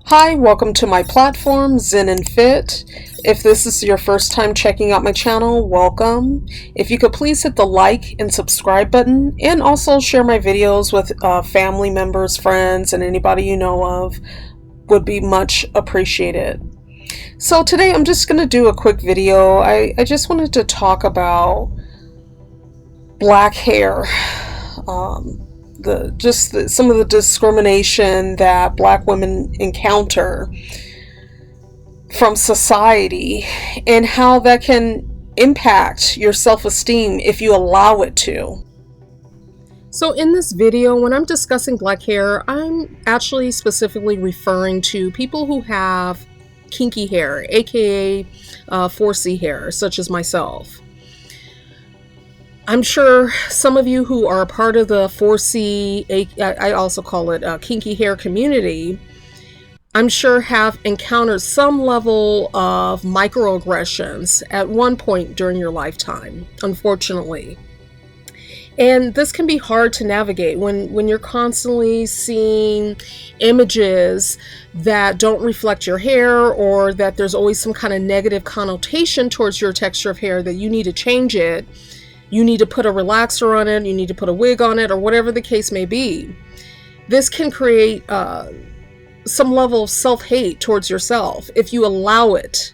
Hi, welcome to my platform, Zen and Fit. If this is your first time checking out my channel, welcome. If you could please hit the like and subscribe button, and also share my videos with family members, friends, and anybody you know of, would be much appreciated. So today I'm just going to do a quick video. I just wanted to talk about black hair. Some of the discrimination that black women encounter from society and how that can impact your self-esteem if you allow it to. So in this video, when I'm discussing black hair, I'm actually specifically referring to people who have kinky hair, aka 4C hair, such as myself. I'm sure some of you who are a part of the 4C, I also call it kinky hair community, I'm sure have encountered some level of microaggressions at one point during your lifetime, unfortunately. And this can be hard to navigate when you're constantly seeing images that don't reflect your hair, or that there's always some kind of negative connotation towards your texture of hair that you need to change it. You need to put a relaxer on it, you need to put a wig on it, or whatever the case may be. This can create some level of self-hate towards yourself if you allow it.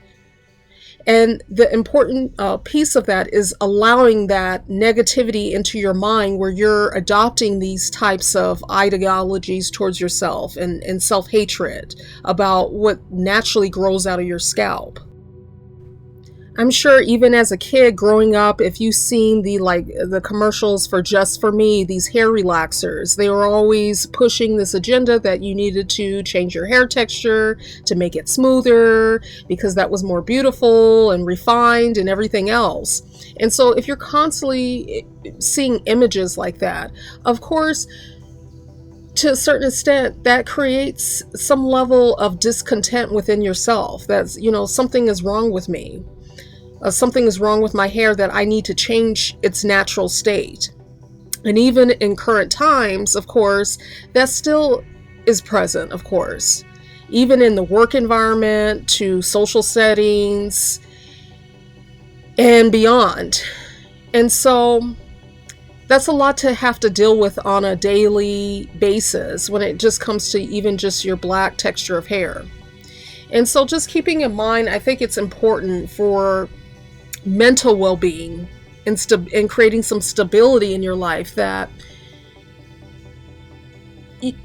And the important piece of that is allowing that negativity into your mind, where you're adopting these types of ideologies towards yourself and self-hatred about what naturally grows out of your scalp. I'm sure even as a kid growing up, if you've seen the commercials for Just For Me, these hair relaxers, they were always pushing this agenda that you needed to change your hair texture to make it smoother, because that was more beautiful and refined and everything else. And so if you're constantly seeing images like that, of course, to a certain extent, that creates some level of discontent within yourself. That's, something is wrong with me. Something is wrong with my hair, that I need to change its natural state. And even in current times, of course, that still is present, of course. Even in the work environment, to social settings, and beyond. And so that's a lot to have to deal with on a daily basis when it just comes to even just your black texture of hair. And so just keeping in mind, I think it's important for mental well-being and creating some stability in your life, that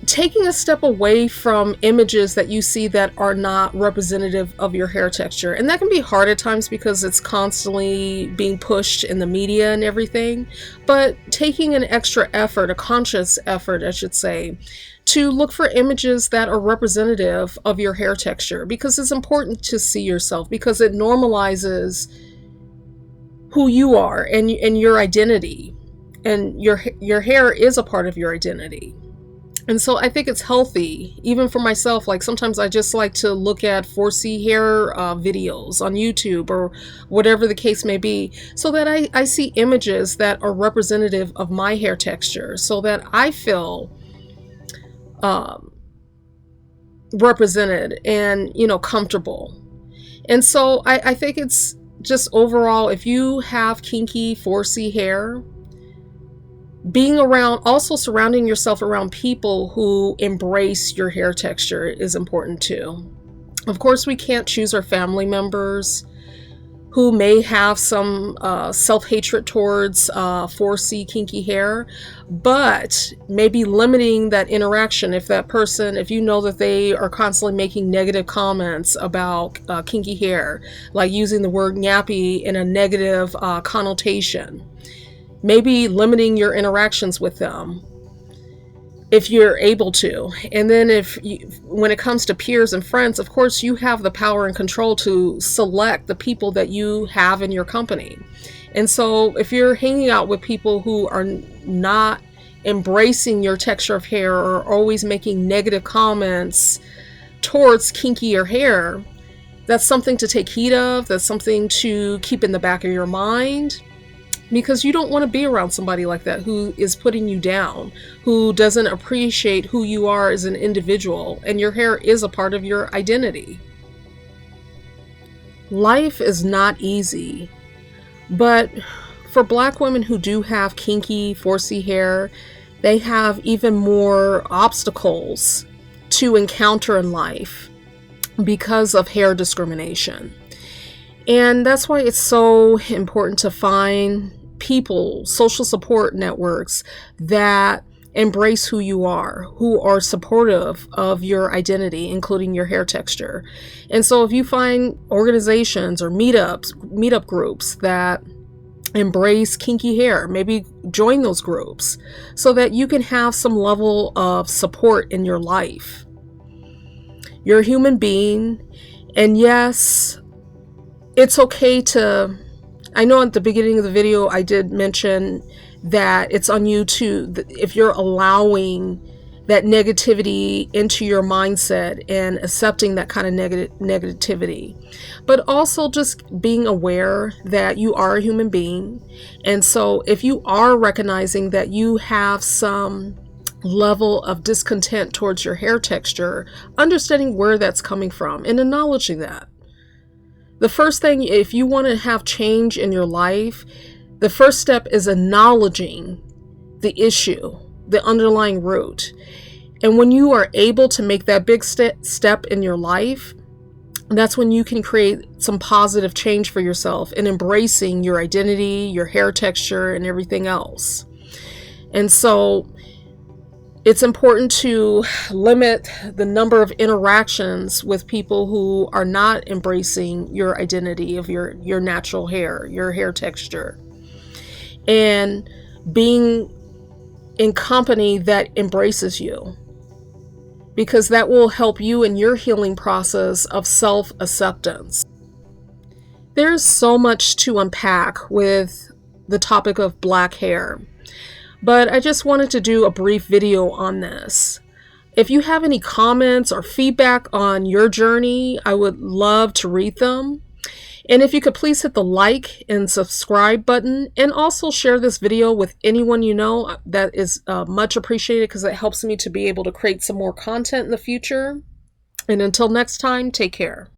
taking a step away from images that you see that are not representative of your hair texture. And that can be hard at times because it's constantly being pushed in the media and everything, but taking an extra effort, a conscious effort I should say, to look for images that are representative of your hair texture, because it's important to see yourself, because it normalizes who you are and your identity, and your hair is a part of your identity. And so I think it's healthy, even for myself. Like sometimes I just like to look at 4C hair videos on YouTube or whatever the case may be, so that I see images that are representative of my hair texture, so that I feel represented and comfortable. And so I think it's just overall, if you have kinky 4C hair, being around, also surrounding yourself around people who embrace your hair texture is important too. Of course, we can't choose our family members who may have some self-hatred towards 4C kinky hair, but maybe limiting that interaction. If that person, if you know that they are constantly making negative comments about kinky hair, like using the word nappy in a negative connotation, maybe limiting your interactions with them if you're able to. And then when it comes to peers and friends, of course, you have the power and control to select the people that you have in your company. And so if you're hanging out with people who are not embracing your texture of hair, or always making negative comments towards kinkier hair, that's something to take heed of. That's something to keep in the back of your mind. because you don't want to be around somebody like that who is putting you down, who doesn't appreciate who you are as an individual, and your hair is a part of your identity. Life is not easy, but for Black women who do have kinky, 4C hair, they have even more obstacles to encounter in life because of hair discrimination. And that's why it's so important to find people, social support networks that embrace who you are, who are supportive of your identity, including your hair texture. And so if you find organizations or meetup groups that embrace kinky hair, maybe join those groups so that you can have some level of support in your life. You're a human being, and yes, it's okay to, I know at the beginning of the video I did mention that it's on you to, if you're allowing that negativity into your mindset and accepting that kind of negativity, but also just being aware that you are a human being. And so if you are recognizing that you have some level of discontent towards your hair texture, understanding where that's coming from and acknowledging that. The first thing, if you want to have change in your life, the first step is acknowledging the issue, the underlying root. And when you are able to make that big step in your life, that's when you can create some positive change for yourself in embracing your identity, your hair texture, and everything else. And so it's important to limit the number of interactions with people who are not embracing your identity of your natural hair, your hair texture, and being in company that embraces you, because that will help you in your healing process of self-acceptance. There's so much to unpack with the topic of Black hair, but I just wanted to do a brief video on this. If you have any comments or feedback on your journey, I would love to read them. And if you could please hit the like and subscribe button, and also share this video with anyone you know, that is much appreciated, because it helps me to be able to create some more content in the future. And until next time, take care.